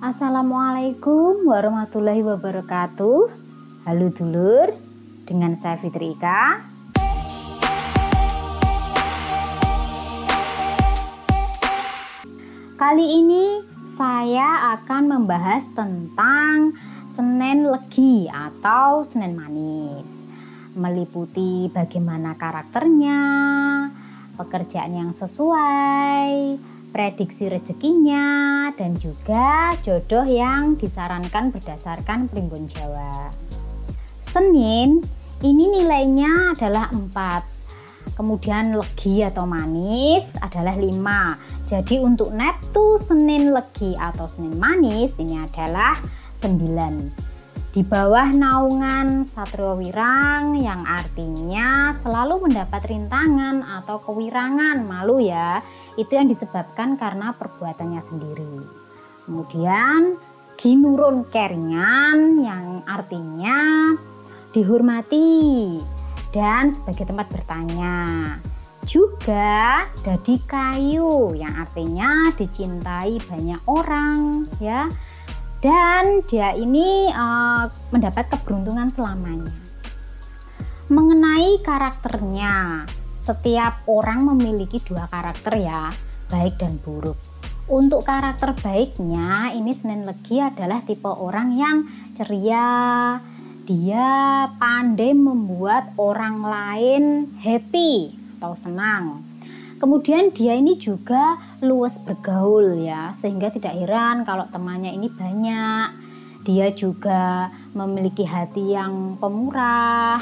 Assalamualaikum warahmatullahi wabarakatuh. Halo dulur, dengan saya Fitri Ika. Kali ini saya akan membahas tentang Senin Legi atau Senin Manis, meliputi bagaimana karakternya, pekerjaan yang sesuai, prediksi rezekinya, dan juga jodoh yang disarankan berdasarkan primbon Jawa. Senin ini nilainya adalah 4, kemudian Legi atau Manis adalah 5. Jadi untuk Neptu Senin Legi atau Senin Manis ini adalah 9. Di bawah naungan Satrio Wirang, yang artinya selalu mendapat rintangan atau kewirangan, malu ya, itu yang disebabkan karena perbuatannya sendiri. Kemudian Ginurun Keringan, yang artinya dihormati dan sebagai tempat bertanya. Juga Dadi Kayu, yang artinya dicintai banyak orang ya. Dan dia ini mendapat keberuntungan selamanya. Mengenai karakternya, setiap orang memiliki 2 karakter ya, baik dan buruk. Untuk karakter baiknya, ini Senin Legi adalah tipe orang yang ceria. Dia pandai membuat orang lain happy atau senang. Kemudian dia ini juga luas bergaul ya, sehingga tidak heran kalau temannya ini banyak. Dia juga memiliki hati yang pemurah,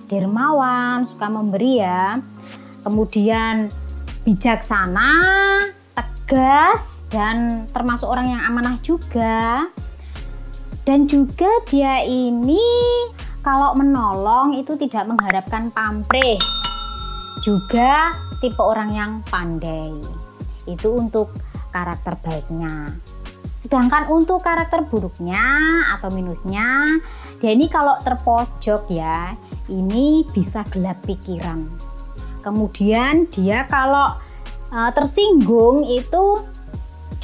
dermawan, suka memberi ya. Kemudian bijaksana, tegas, dan termasuk orang yang amanah juga. Dan juga dia ini kalau menolong itu tidak mengharapkan pamrih. Juga tipe orang yang pandai. Itu untuk karakter baiknya. Sedangkan untuk karakter buruknya atau minusnya, dia ini kalau terpojok ya, ini bisa gelap pikiran. Kemudian dia kalau tersinggung itu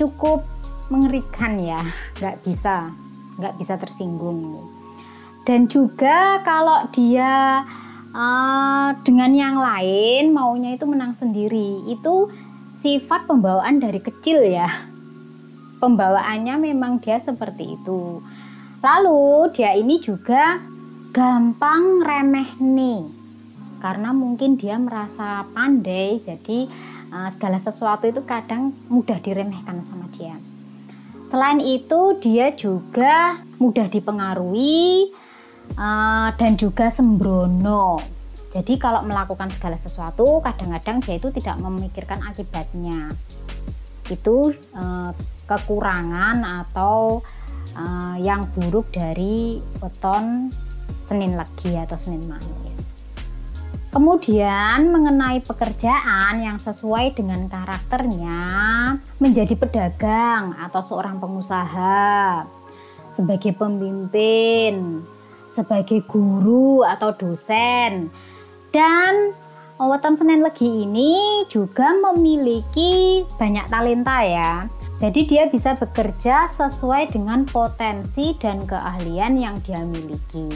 cukup mengerikan ya, nggak bisa tersinggung. Dan juga kalau dia dengan yang lain maunya itu menang sendiri, itu sifat pembawaan dari kecil ya, pembawaannya memang dia seperti itu. Lalu dia ini juga gampang remeh nih, karena mungkin dia merasa pandai, jadi segala sesuatu itu kadang mudah diremehkan sama dia. Selain itu dia juga mudah dipengaruhi dan juga sembrono. Jadi kalau melakukan segala sesuatu kadang-kadang dia itu tidak memikirkan akibatnya. Itu kekurangan atau yang buruk dari weton Senin Legi atau Senin Manis. Kemudian mengenai pekerjaan yang sesuai dengan karakternya, menjadi pedagang atau seorang pengusaha, sebagai pemimpin, sebagai guru atau dosen. Dan weton Senin Legi ini juga memiliki banyak talenta ya. Jadi dia bisa bekerja sesuai dengan potensi dan keahlian yang dia miliki.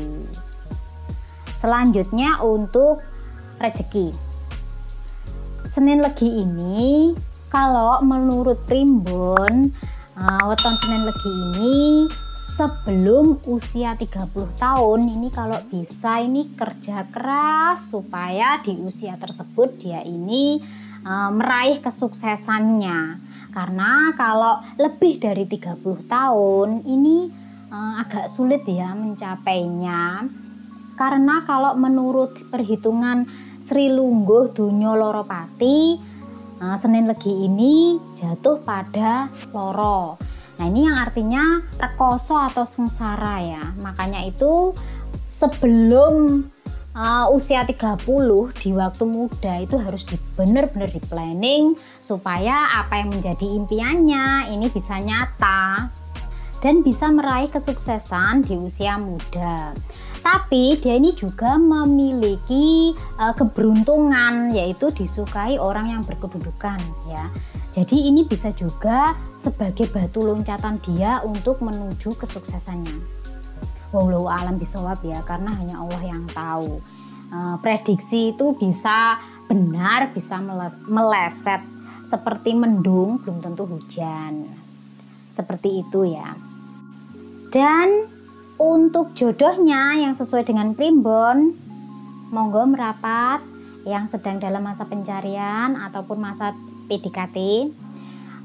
Selanjutnya untuk rezeki. Senin Legi ini kalau menurut primbon, weton Senin Legi ini sebelum usia 30 tahun ini kalau bisa ini kerja keras supaya di usia tersebut dia ini meraih kesuksesannya. Karena kalau lebih dari 30 tahun ini agak sulit ya mencapainya. Karena kalau menurut perhitungan Sri Lungguh Donya Loropati, Senin Legi ini jatuh pada loro. Nah ini yang artinya rekoso atau sengsara ya. Makanya itu sebelum usia 30 di waktu muda itu harus benar-benar di planning supaya apa yang menjadi impiannya ini bisa nyata. dan bisa meraih kesuksesan di usia muda. Tapi dia ini juga memiliki keberuntungan, yaitu disukai orang yang berkedudukan ya. Jadi ini bisa juga sebagai batu loncatan dia untuk menuju kesuksesannya. Wallahu a'lam bishawab ya, karena hanya Allah yang tahu. Prediksi itu bisa benar, bisa meleset. Seperti mendung belum tentu hujan. Seperti itu ya. Dan untuk jodohnya yang sesuai dengan primbon, monggo merapat yang sedang dalam masa pencarian ataupun masa PDKT.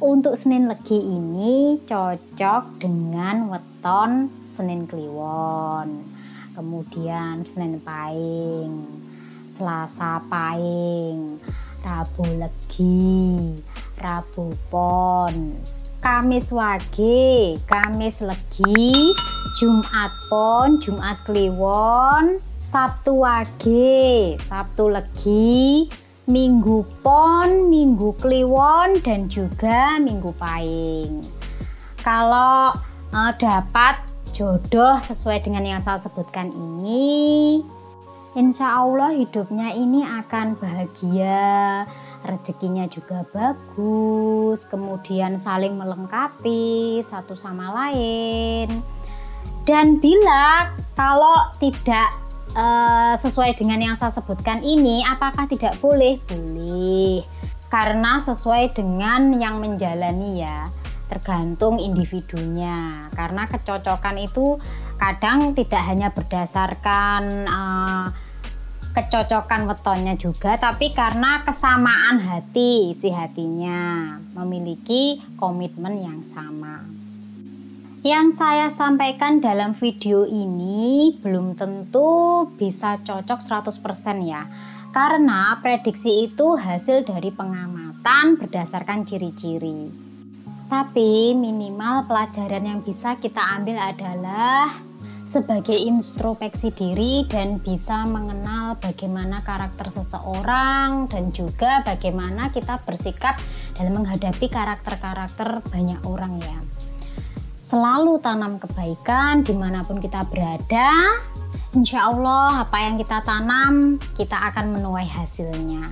Untuk Senin Legi ini cocok dengan weton Senin Kliwon, kemudian Senin Pahing, Selasa Pahing, Rabu Legi, Rabu Pon, Kamis Wage, Kamis Legi, Jumat Pon, Jumat Kliwon, Sabtu Wage, Sabtu Legi, Minggu Pon, Minggu Kliwon, dan juga Minggu Pahing. Kalau dapat jodoh sesuai dengan yang saya sebutkan ini, insya Allah hidupnya ini akan bahagia, rezekinya juga bagus, kemudian saling melengkapi satu sama lain. Dan bila kalau tidak sesuai dengan yang saya sebutkan ini, apakah tidak boleh? Boleh, karena sesuai dengan yang menjalani ya, tergantung individunya. Karena kecocokan itu kadang tidak hanya berdasarkan kecocokan wetonnya juga, tapi karena kesamaan hati, si hatinya memiliki komitmen yang sama. Yang saya sampaikan dalam video ini belum tentu bisa cocok 100% ya, karena prediksi itu hasil dari pengamatan berdasarkan ciri-ciri. Tapi minimal pelajaran yang bisa kita ambil adalah sebagai introspeksi diri dan bisa mengenal bagaimana karakter seseorang dan juga bagaimana kita bersikap dalam menghadapi karakter-karakter banyak orang ya. Selalu tanam kebaikan dimanapun kita berada. Insya Allah apa yang kita tanam kita akan menuai hasilnya.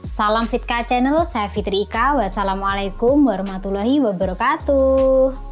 Salam Fitka Channel, saya Fitri Ika. Wassalamualaikum warahmatullahi wabarakatuh.